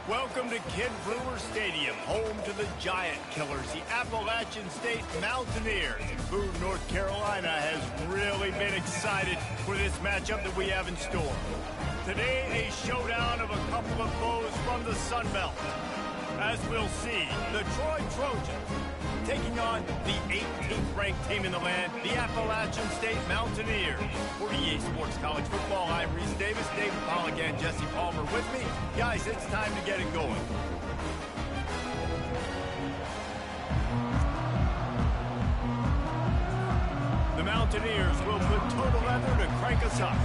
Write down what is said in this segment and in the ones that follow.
Welcome to Kid Brewer Stadium, home to the Giant Killers, the Appalachian State Mountaineers. Boone, North Carolina has really been excited for this matchup that we have in store. Today, a showdown of a couple of foes from the Sun Belt. As we'll see, the Troy Trojans taking on the 18th ranked team in the land, the Appalachian State Mountaineers. For EA Sports College Football, I'm Reese Davis, David Pollack, and Jesse Palmer with me. Guys, it's time to get it going. The Mountaineers will put total leather to crank us up.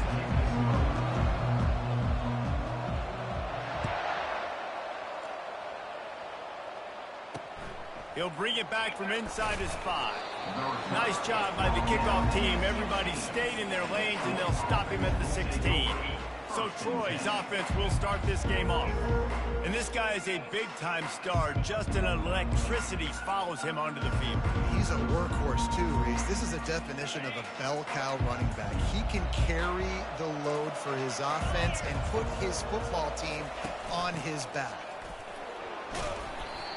He'll bring it back from inside his 5. Nice job by the kickoff team. Everybody stayed in their lanes, and they'll stop him at the 16. So Troy's offense will start this game off. And this guy is a big-time star. Just an electricity follows him onto the field. He's a workhorse, too, Reese. This is a definition of a bell cow running back. He can carry the load for his offense and put his football team on his back.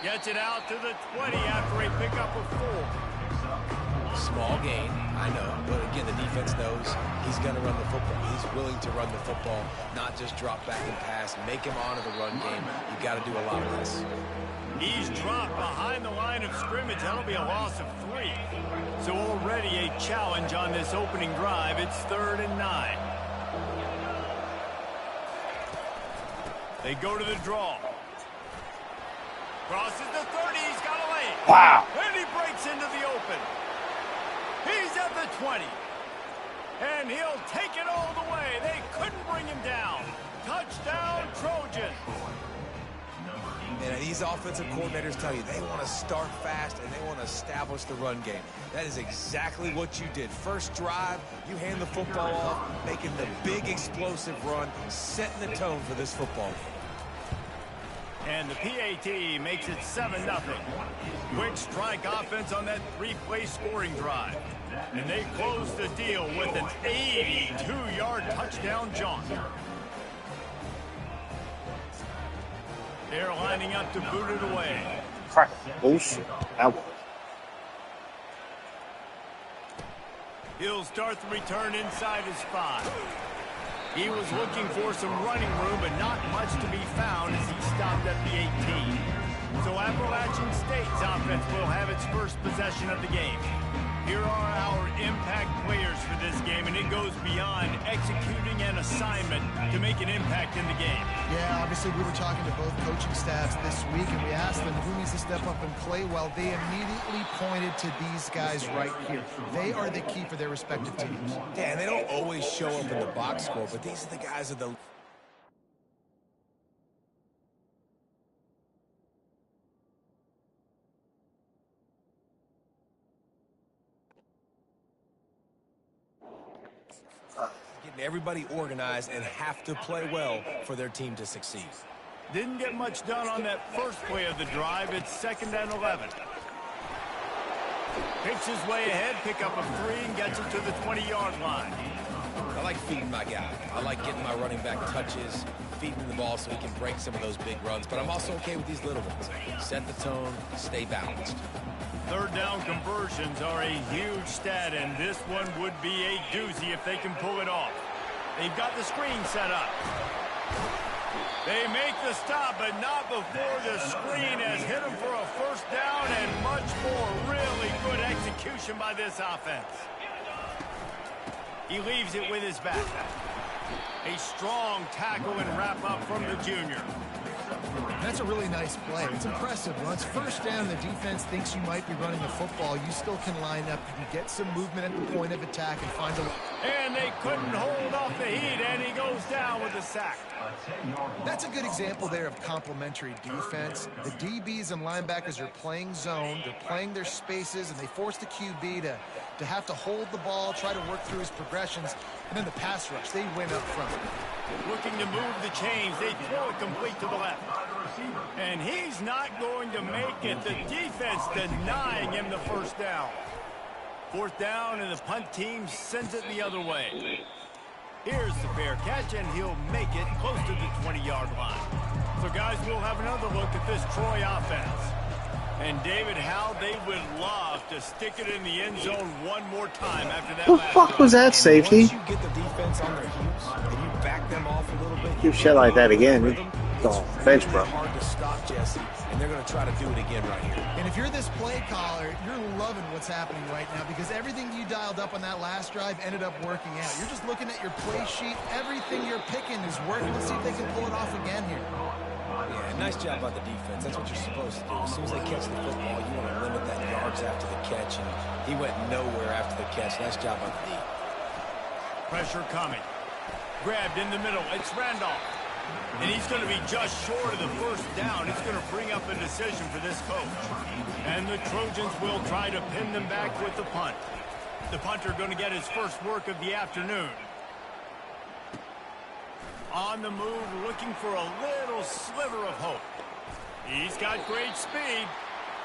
Gets it out to the 20 after a pickup of 4. Small gain, I know. But again, the defense knows he's going to run the football. He's willing to run the football, not just drop back and pass, make him honor the run game. You got to do a lot of this. He's dropped behind the line of scrimmage. That'll be a loss of 3. So already a challenge on this opening drive. It's 3rd and 9. They go to the draw. Crosses the 30, he's got a lane. Wow. And he breaks into the open. He's at the 20. And he'll take it all the way. They couldn't bring him down. Touchdown, Trojans. And these offensive coordinators tell you they want to start fast and they want to establish the run game. That is exactly what you did. First drive, you hand the football off, making the big explosive run, setting the tone for this football game. And the PAT makes it 7-0. Quick strike offense on that 3-play scoring drive. And they close the deal with an 82-yard touchdown jaunt. They're lining up to boot it away. Crack. Bullshit. That was. He'll start the return inside his 5. He was looking for some running room, but not much to be found as he stopped at the 18. So Appalachian State's offense will have its first possession of the game. Here are our impact players for this game, and it goes beyond executing an assignment to make an impact in the game. Yeah, obviously we were talking to both coaching staffs this week, and we asked them who needs to step up and play well. They immediately pointed to these guys right here. They are the key for their respective teams. Yeah, and they don't always show up in the box score, but these are the guys that the... getting everybody organized and have to play well for their team to succeed. Didn't get much done on that first play of the drive. It's 2nd and 11. Picks his way ahead, pick up a 3, and gets it to the 20-yard line. I like feeding my guy. I like getting my running back touches, feeding the ball so he can break some of those big runs. But I'm also okay with these little ones. Set the tone, stay balanced. 3rd down conversions are a huge stat, and this one would be a doozy if they can pull it off. They've got the screen set up. They make the stop, but not before the screen has hit them for a 1st down and much more. Really good execution by this offense. He leaves it with his back. A strong tackle and wrap-up from the junior. That's a really nice play. It's impressive. Once 1st down, the defense thinks you might be running the football. You still can line up. You can get some movement at the point of attack and find a... And they couldn't hold off the heat, and he goes down with a sack. That's a good example there of complementary defense. The DBs and linebackers are playing zone. They're playing their spaces, and they force the QB to have to hold the ball, try to work through his progressions, and then the pass rush, they win up front. Looking to move the chains, they throw it complete to the left. And he's not going to make it. The defense denying him the 1st down. 4th down, and the punt team sends it the other way. Here's the fair catch, and he'll make it close to the 20-yard line. So, guys, we'll have another look at this Troy offense. And, David, how they would love to stick it in the end zone one more time after that. What the fuck was that, safety? Once you get the defense on their heels and you back them off a little bit, Do shit like that again. Oh, bench, bro. hard to stop, Jesse, and they're going to try to do it again right here. And if you're this play caller, you're loving what's happening right now because everything you dialed up on that last drive ended up working out. You're just looking at your play sheet. Everything you're picking is working. Let's see if they can pull it off again here. Yeah, nice job by the defense. That's what you're supposed to do. As soon as they catch the football, you want to limit that yards after the catch, and he went nowhere after the catch. Nice job by the D. Pressure coming. Grabbed in the middle. It's Randolph. And he's going to be just short of the first down. It's going to bring up a decision for this coach. And the Trojans will try to pin them back with the punt. The punter going to get his first work of the afternoon. On the move, looking for a little sliver of hope. He's got great speed.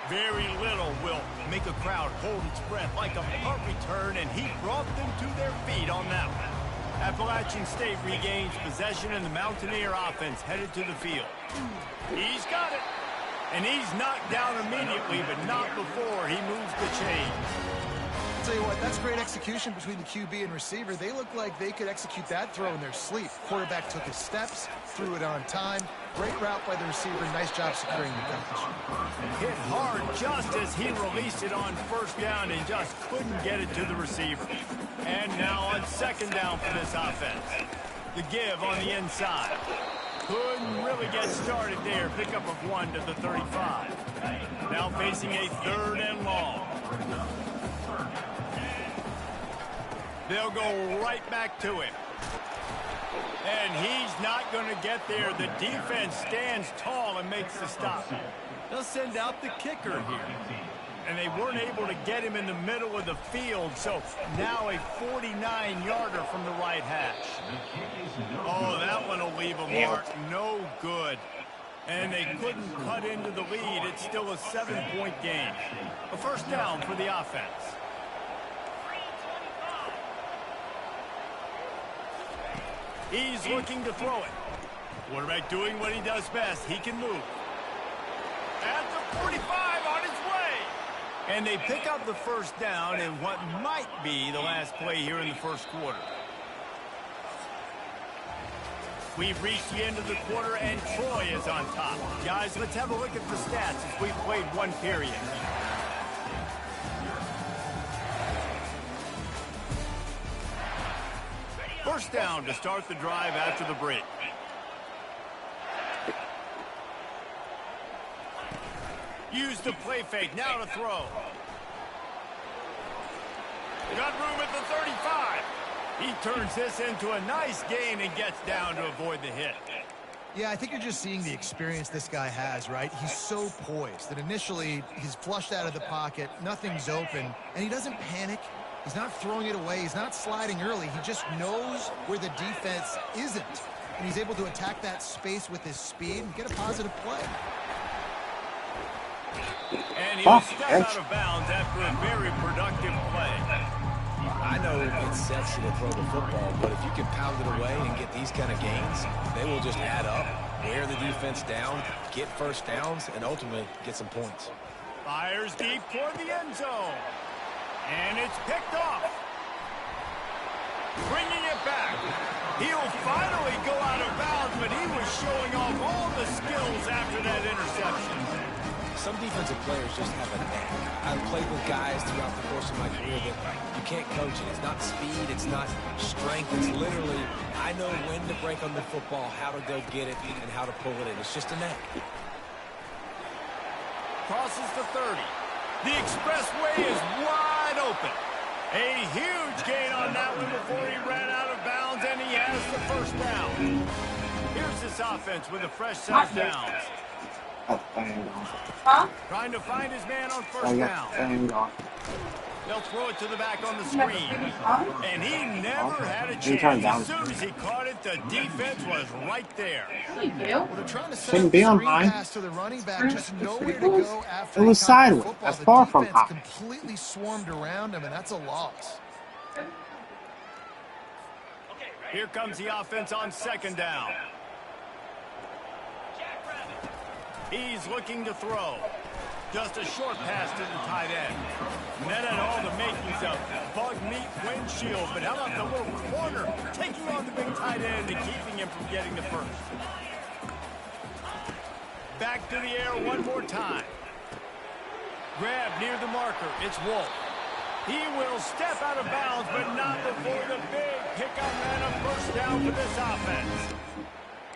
Very little will make a crowd hold its breath like a punt return, and he brought them to their feet on that one. Appalachian State regains possession, and the Mountaineer offense headed to the field. He's got it. And he's knocked down immediately, but not before he moves the chain. I'll tell you what, that's great execution between the QB and receiver. They look like they could execute that throw in their sleep. Quarterback took his steps, threw it on time. Great route by the receiver. Nice job securing the catch. Hit hard just as he released it on first down and just couldn't get it to the receiver. And now on second down for this offense. The give on the inside. Couldn't really get started there. Pickup of 1 to the 35. Now facing a third and long. They'll go right back to him. And he's not going to get there. The defense stands tall and makes the stop. They'll send out the kicker here. And they weren't able to get him in the middle of the field, so now a 49-yarder from the right hash. Oh, that one will leave a mark. No good. And they couldn't cut into the lead. It's still a 7-point game. A first down for the offense. He's looking to throw it. Quarterback doing what he does best. He can move. At the 45 on his way. And they pick up the first down in what might be the last play here in the first quarter. We've reached the end of the quarter, and Troy is on top. Guys, let's have a look at the stats as we've played one period. First down to start the drive after the break. Use the play fake, now to throw. Got room at the 35. He turns this into a nice gain and gets down to avoid the hit. Yeah, I think you're just seeing the experience this guy has, right? He's so poised that initially he's flushed out of the pocket, nothing's open, and he doesn't panic. He's not throwing it away. He's not sliding early. He just knows where the defense isn't, and he's able to attack that space with his speed and get a positive play. And he was stepped out of bounds after a very productive play. I know it's sexy to throw the football, but if you can pound it away and get these kind of gains, they will just add up, wear the defense down, get first downs, and ultimately get some points. Fires deep toward the end zone. And it's picked off. Bringing it back. He'll finally go out of bounds, but he was showing off all the skills after that interception. Some defensive players just have a knack. I've played with guys throughout the course of my career that you can't coach it. It's not speed, it's not strength. It's literally, I know when to break on the football, how to go get it, and how to pull it in. It's just a knack. Crosses the 30. The expressway is wide open. A huge gain on that one before he ran out of bounds, and he has the first down. Here's this offense with a fresh set of downs. Trying to find his man on first down. They'll throw it to the back on the screen. And he never had a chance. As soon as he caught it, the defense was right there. Well, they're trying to set up a screen pass to the running back, just nowhere to go after it was sideways. That's far from high. The defense completely swarmed around him, and that's a loss. Here comes the offense on second down. He's looking to throw. Just a short pass to the tight end. And that had all the makings of bug meat windshield. But how about the little corner taking on the big tight end and keeping him from getting the first? Back to the air one more time. Grab near the marker. It's Wolf. He will step out of bounds, but not before the big pickup and a first down for this offense.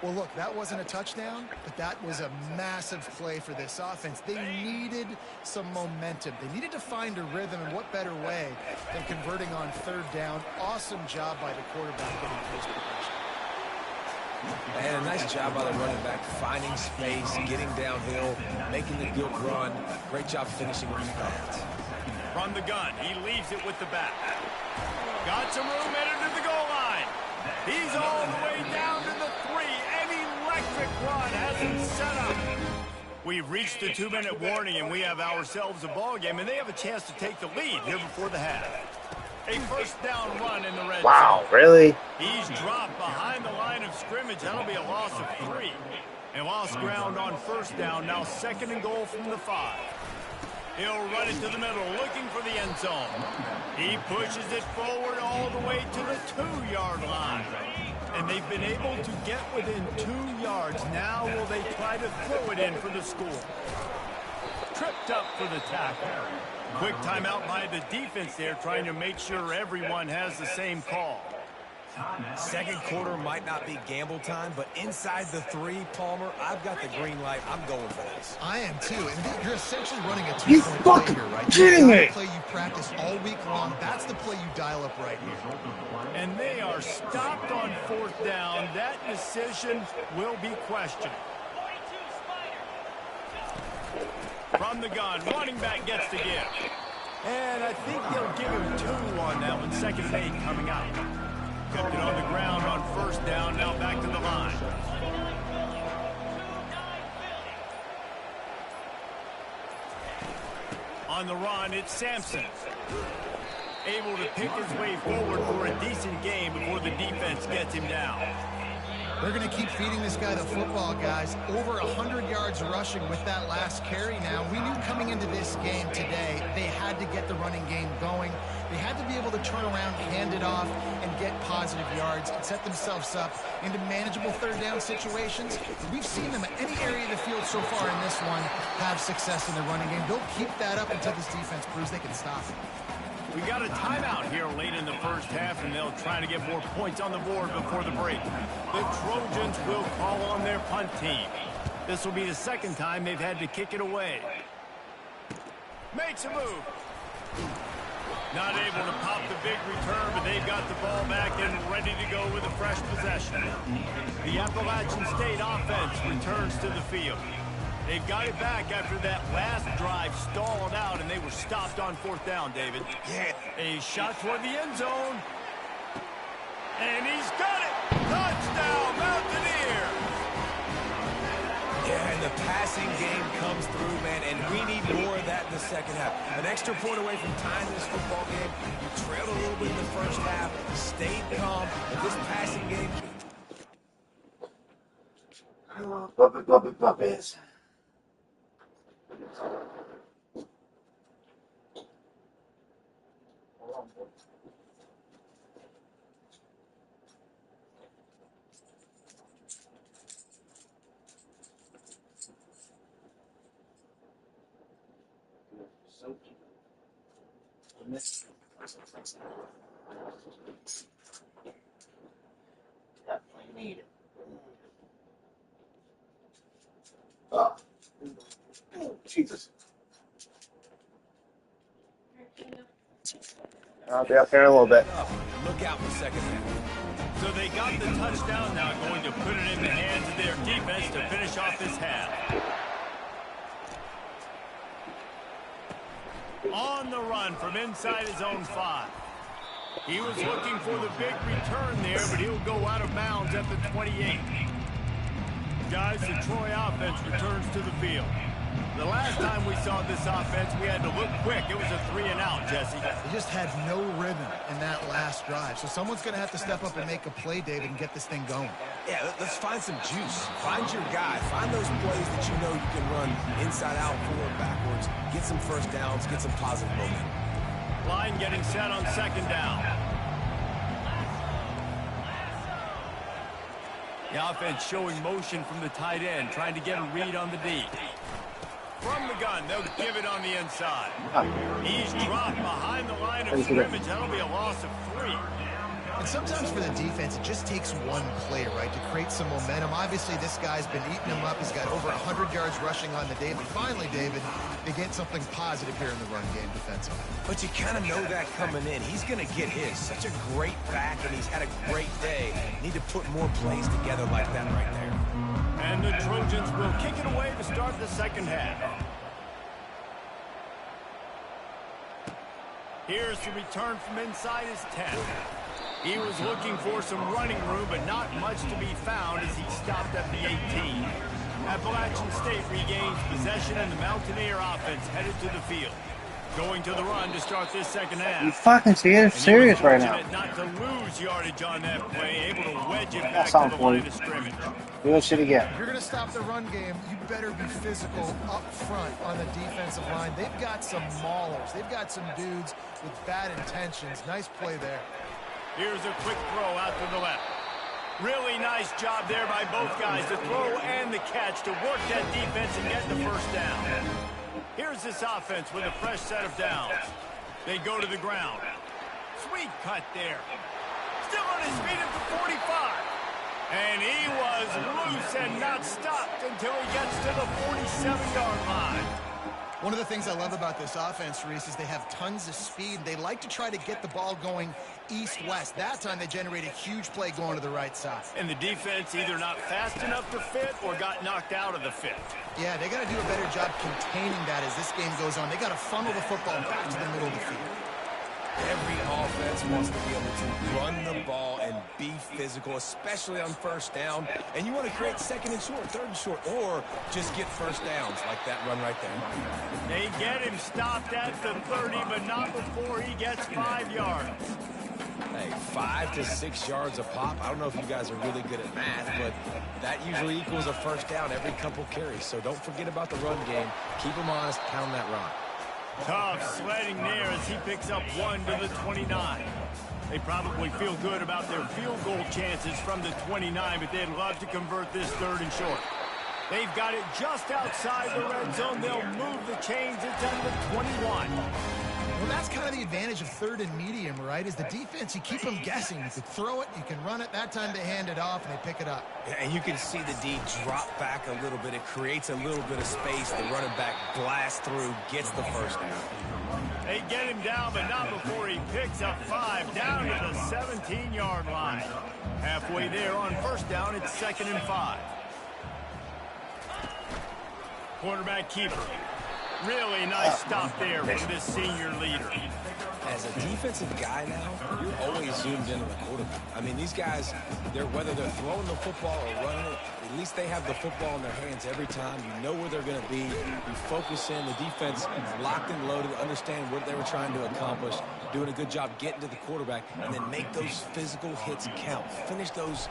Well, look, that wasn't a touchdown, but that was a massive play for this offense. They needed some momentum. They needed to find a rhythm, and what better way than converting on third down. Awesome job by the quarterback getting first progression. And a nice job by the running back, finding space, getting downhill, making the good run. Great job finishing with his pads. From the gun, he leaves it with the back. Got some room headed to the goal line. He's all the way down to the 3. An electric run has him set up. We've reached the 2-minute warning, and we have ourselves a ball game, and they have a chance to take the lead here before the half. A first down run in the red zone. Wow, really? He's dropped behind the line of scrimmage. That'll be a loss of 3. And lost ground on first down. Now second and goal from the 5. He'll run it to the middle, looking for the end zone. He pushes it forward all the way to the 2-yard line. And they've been able to get within 2 yards. Now will they try to throw it in for the score? Tripped up for the tackle. Quick timeout by the defense there, trying to make sure everyone has the same call. Second quarter might not be gamble time, but inside the 3, Palmer, I've got the green light. I'm going for this. I am too, and you're essentially running a You two-point play fucking here, right? kidding me? The play you practice all week long, that's the play you dial up right here. And they are stopped on fourth down. That decision will be questioned. From the gun, running back gets the give. And I think they'll give him 2 on that one. Second and 8 coming out. Kept it on the ground on first down. Now back to the line. On the run, it's Sampson. Able to pick his way forward for a decent game before the defense gets him down. They're going to keep feeding this guy the football, guys. Over 100 yards rushing with that last carry now. We knew coming into this game today, they had to get the running game going. They had to be able to turn around, hand it off, and get positive yards and set themselves up into manageable third down situations. We've seen them at any area of the field so far in this one have success in the running game. They'll keep that up until this defense proves they can stop it. We got a timeout here late in the first half, and they'll try to get more points on the board before the break. The Trojans will call on their punt team. This will be the second time they've had to kick it away. Makes a move. Not able to pop the big return, but they've got the ball back and ready to go with a fresh possession. The Appalachian State offense returns to the field. They've got it back after that last drive stalled out, and they were stopped on fourth down, David. Yeah. A shot toward the end zone. And he's got it! Touchdown, Mountaineers! Yeah, and the passing game comes through, man, and we need more of that in the second half. An extra point away from tying this football game. You trailed a little bit in the first half, stayed calm, but this passing game... Puppies. Definitely need it. Oh. Jesus. I'll be up here in a little bit. Look out for second half. So they got the touchdown now, going to put it in the hands of their defense to finish off this half. On the run from inside his own 5. He was looking for the big return there, but he'll go out of bounds at the 28. Guys, the Troy offense returns to the field. The last time we saw this offense, we had to look quick. It was a 3-and-out, Jesse. They just had no rhythm in that last drive. So someone's going to have to step up and make a play, David, and get this thing going. Yeah, let's find some juice. Find your guy. Find those plays that you know you can run inside out, forward, backwards. Get some first downs. Get some positive momentum. Line getting set on 2nd down. The offense showing motion from the tight end, trying to get a read on the D. From the gun, they'll give it on the inside. He's dropped behind the line of scrimmage. That'll be a loss of 3. And sometimes for the defense, it just takes one play, right, to create some momentum. Obviously, this guy's been eating them up. He's got over 100 yards rushing on the day. But finally, David, they get something positive here in the run game defensively. But you kind of know that coming in. He's going to get his. Such a great back, and he's had a great day. Need to put more plays together like that right there. And the Trojans will kick it away to start the 2nd half. Here's the return from inside his 10. He was looking for some running room, but not much to be found as he stopped at the 18. Appalachian State regains possession, and the Mountaineer offense headed to the field. Going to the run to start this 2nd half. You fucking serious right now. Not to lose yardage on that play, able to wedge it back to the line of scrimmage. Do that shit again. If you're going to stop the run game, you better be physical up front on the defensive line. They've got some maulers. They've got some dudes with bad intentions. Nice play there. Here's a quick throw out to the left. Really nice job there by both guys, the throw and the catch, to work that defense and get the first down. Here's this offense with a fresh set of downs. They go to the ground. Sweet cut there. Still on his feet at the 45. And he was loose and not stopped until he gets to the 47-yard line. One of the things I love about this offense, Reese, is they have tons of speed. They like to try to get the ball going east-west. That time they generated a huge play going to the right side. And the defense either not fast enough to fit or got knocked out of the fit. Yeah, they got to do a better job containing that as this game goes on. They got to funnel the football back to the middle of the field. Every offense wants to be able to run the ball and be physical, especially on first down. And you want to create 2nd and short, 3rd and short, or just get first downs like that run right there. They get him stopped at the 30, but not before he gets 5 yards. Hey, 5 to 6 yards a pop. I don't know if you guys are really good at math, but that usually equals a first down every couple carries. So don't forget about the run game. Keep them honest, pound that rock. Tough sledding there as he picks up 1 to the 29. They probably feel good about their field goal chances from the 29, but they'd love to convert this 3rd and short. They've got it just outside the red zone. They'll move the chains. It's on the 21. Well, that's kind of the advantage of 3rd and medium, right? Is the defense, you keep them guessing. You can throw it, you can run it. That time they hand it off and they pick it up. And you can see the D drop back a little bit. It creates a little bit of space. The running back blasts through, gets the first down. They get him down, but not before he picks up 5 down to the 17-yard line. Halfway there on first down, it's 2nd and 5. Quarterback keeper. Really nice stop there from this senior leader. As a defensive guy now, you're always zoomed in on the quarterback. I mean, these guys, whether they're throwing the football or running it, at least they have the football in their hands every time. You know where they're going to be. You focus in. The defense locked and loaded, understand what they were trying to accomplish, doing a good job getting to the quarterback, and then make those physical hits count. Finish those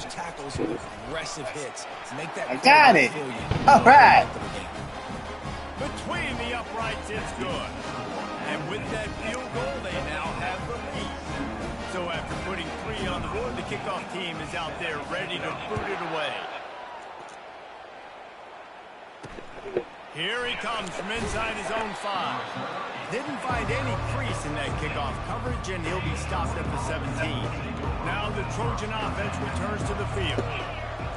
tackles with aggressive hits. Make that. I got it. All right. Between the uprights, it's good. And with that field goal, they now have the lead. So after putting 3 on the board, the kickoff team is out there ready to boot it away. Here he comes from inside his own 5. Didn't find any crease in that kickoff coverage, and he'll be stopped at the 17. Now the Trojan offense returns to the field.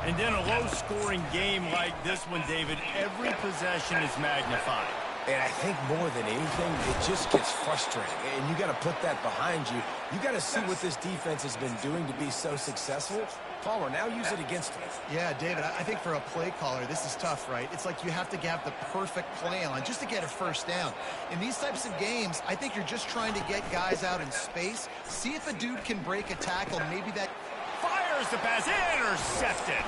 And in a low-scoring game like this one, David, every possession is magnified. And I think more than anything, it just gets frustrating. And you got to put that behind you. You got to see what this defense has been doing to be so successful. Palmer, now use it against him. Yeah, David, I think for a play caller, this is tough, right? It's like you have to have the perfect play on just to get a first down. In these types of games, I think you're just trying to get guys out in space, see if a dude can break a tackle, maybe that... Fires Here's the pass, intercepted.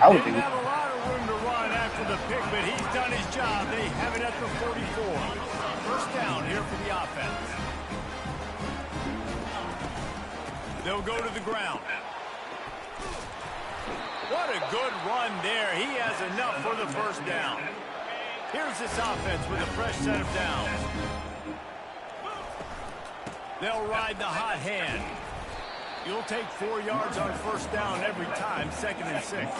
I would Didn't do. have a lot of room to run after the pick, but he's done his job. They have it at the 44. First down here for the offense. They'll go to the ground. What a good run there. He has enough for the first down. Here's this offense with a fresh set of downs. They'll ride the hot hand. You'll take 4 yards on first down every time, 2nd and 6.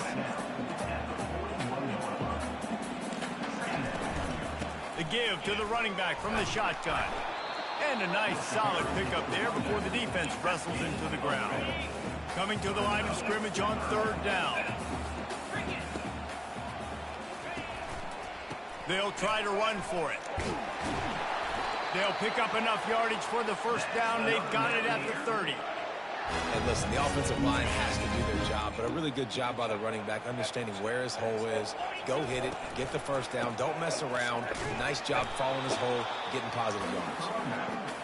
The give to the running back from the shotgun. And a nice solid pickup there before the defense wrestles into the ground. Coming to the line of scrimmage on 3rd down. They'll try to run for it. They'll pick up enough yardage for the first down. They've got it at the 30. And listen, the offensive line has to do their job, but a really good job by the running back understanding where his hole is. Go hit it, get the first down, don't mess around. Nice job following his hole, getting positive yards.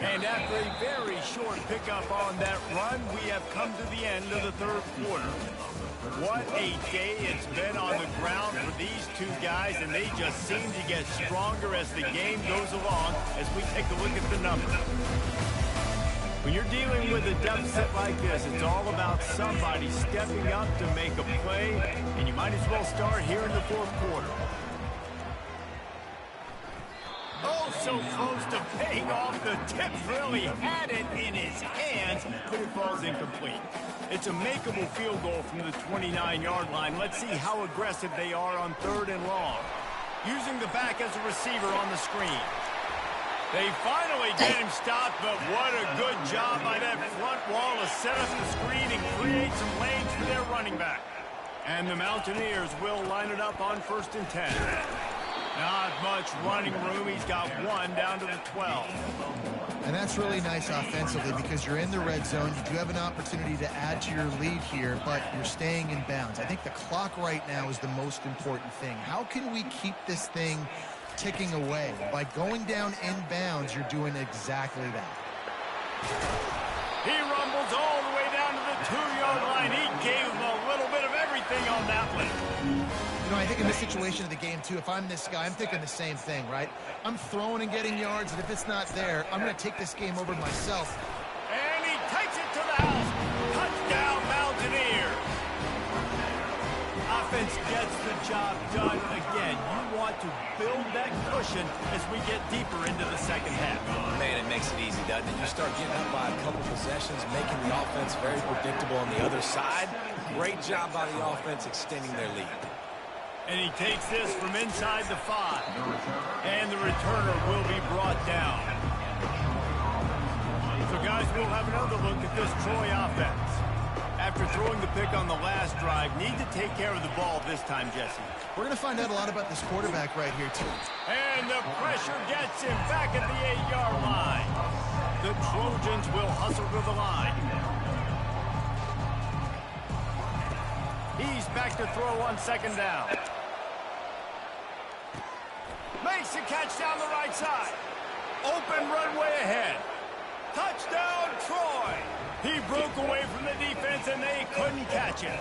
And after a very short pickup on that run, we have come to the end of the 3rd quarter. What a day it's been on the ground for these two guys, and they just seem to get stronger as the game goes along as we take a look at the numbers. When you're dealing with a deficit like this, it's all about somebody stepping up to make a play, and you might as well start here in the 4th quarter. Oh, so close to paying off. The tip really had it in his hands, but it falls incomplete. It's a makeable field goal from the 29-yard line. Let's see how aggressive they are on 3rd and long. Using the back as a receiver on the screen. They finally get him stopped, but what a good job by that front wall to set up the screen and create some lanes for their running back. And the Mountaineers will line it up on 1st and 10. Not much running room. He's got 1 down to the 12. And that's really nice offensively because you're in the red zone. You do have an opportunity to add to your lead here, but you're staying in bounds. I think the clock right now is the most important thing. How can we keep this thing ticking away? By going down in bounds, you're doing exactly that. He rumbles all the way down to the 2-yard line. He gave him a little bit of everything on that one. You know, I think in this situation of the game, too, if I'm this guy, I'm thinking the same thing, right? I'm throwing and getting yards, and if it's not there, I'm going to take this game over myself. And he takes it to the house. Touchdown, Mountaineers. Offense gets the job done. Again, you want to build that cushion as we get deeper into the 2nd half. Man, it makes it easy, doesn't it? You start getting up by a couple possessions, making the offense very predictable on the other side. Great job by the offense extending their lead. And he takes this from inside the 5. And the returner will be brought down. So, guys, we'll have another look at this Troy offense. After throwing the pick on the last drive, need to take care of the ball this time, Jesse. We're going to find out a lot about this quarterback right here, too. And the pressure gets him back at the 8-yard line. The Trojans will hustle to the line. He's back to throw on 2nd down. Makes the catch down the right side. Open runway ahead. Touchdown, Troy. He broke away from the defense, and they couldn't catch it.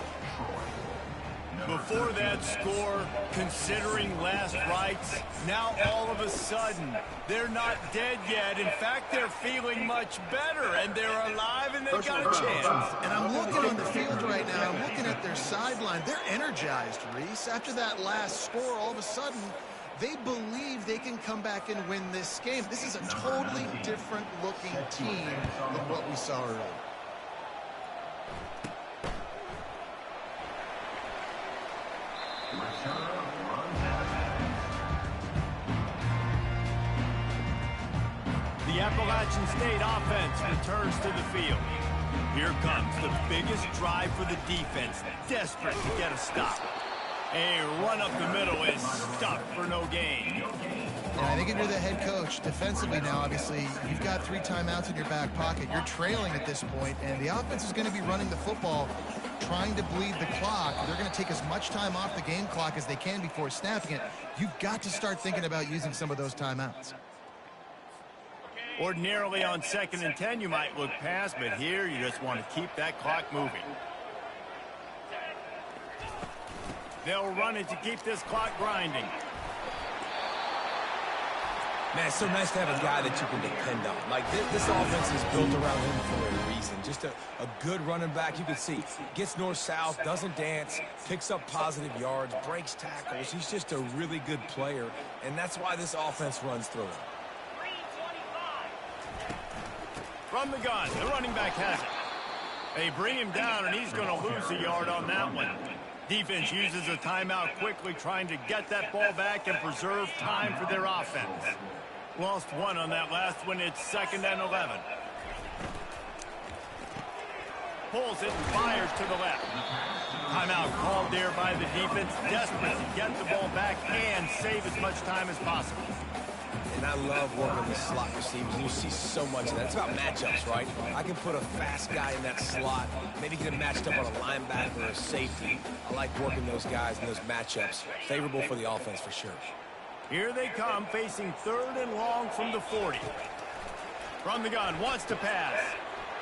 Before that score, considering last rites, now all of a sudden, they're not dead yet. In fact, they're feeling much better, and they're alive, and they've got a chance. And I'm looking on the field right now. I'm looking at their sideline. They're energized, Reese. After that last score, all of a sudden, they believe they can come back and win this game. This is a totally different looking team than what we saw earlier. The Appalachian State offense returns to the field. Here comes the biggest drive for the defense, desperate to get a stop. A run up the middle is stuck for no gain. Yeah, I think if you're the head coach, defensively now, obviously, you've got 3 timeouts in your back pocket. You're trailing at this point, and the offense is going to be running the football, trying to bleed the clock. They're going to take as much time off the game clock as they can before snapping it. You've got to start thinking about using some of those timeouts. Ordinarily on 2nd and 10, you might look past, but here you just want to keep that clock moving. They'll run it to keep this clock grinding. Man, it's so nice to have a guy that you can depend on. Like, this offense is built around him for a reason. Just a good running back. You can see, gets north-south, doesn't dance, picks up positive yards, breaks tackles. He's just a really good player, and that's why this offense runs through him. From the gun, the running back has it. They bring him down, and he's going to lose a yard on that one. Defense uses a timeout quickly, trying to get that ball back and preserve time for their offense. Lost one on that last one. It's 2nd and 11. Pulls it and fires to the left. Timeout called there by the defense, desperate to get the ball back and save as much time as possible. And I love working the slot receivers. You see so much of that. It's about matchups, right? I can put a fast guy in that slot, maybe get him matched up on a linebacker or a safety. I like working those guys in those matchups. Favorable for the offense for sure. Here they come, facing 3rd and long from the 40. From the gun, wants to pass.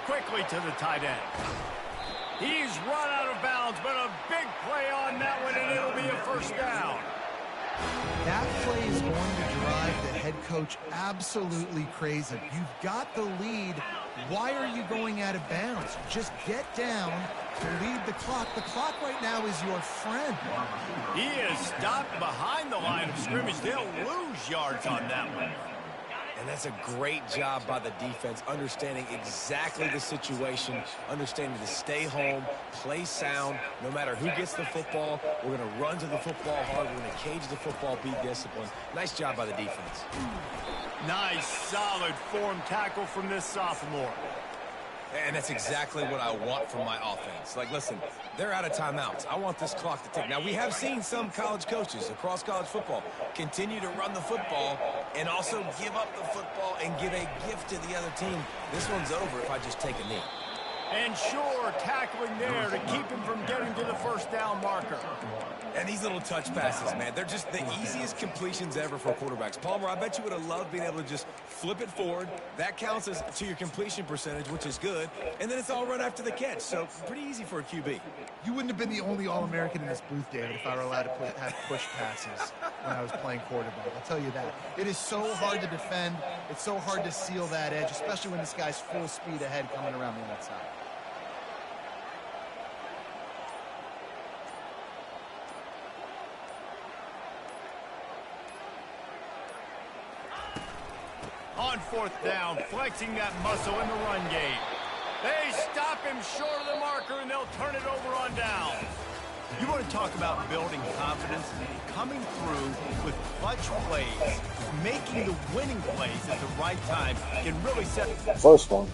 Quickly to the tight end. He's run out of bounds, but a big play on that one, and it'll be a first down. That play is going to drive the head coach absolutely crazy. You've got the lead. Why are you going out of bounds? Just get down to lead the clock. The clock right now is your friend. He is stopped behind the line of scrimmage. They'll lose yards on that one. And that's a great job by the defense, understanding exactly the situation, understanding to stay home, play sound. No matter who gets the football, we're going to run to the football hard. We're going to cage the football, be disciplined. Nice job by the defense. Nice, solid form tackle from this sophomore. And that's exactly what I want from my offense. Like, listen, they're out of timeouts. I want this clock to tick. Now, we have seen some college coaches across college football continue to run the football and also give up the football and give a gift to the other team. This one's over if I just take a knee. And sure, tackling there to keep him from getting to the first down marker. And these little touch passes, man, they're just the easiest completions ever for quarterbacks. Palmer, I bet you would have loved being able to just flip it forward. That counts as to your completion percentage, which is good. And then it's all run after the catch, so pretty easy for a QB. You wouldn't have been the only All-American in this booth, David, if I were allowed to have push passes when I was playing quarterback. I'll tell you that. It is so hard to defend. It's so hard to seal that edge, especially when this guy's full speed ahead coming around the outside. On 4th down, flexing that muscle in the run game. They stop him short of the marker, and they'll turn it over on down. You want to talk about building confidence? Coming through with clutch plays, making the winning plays at the right time can really set... First one.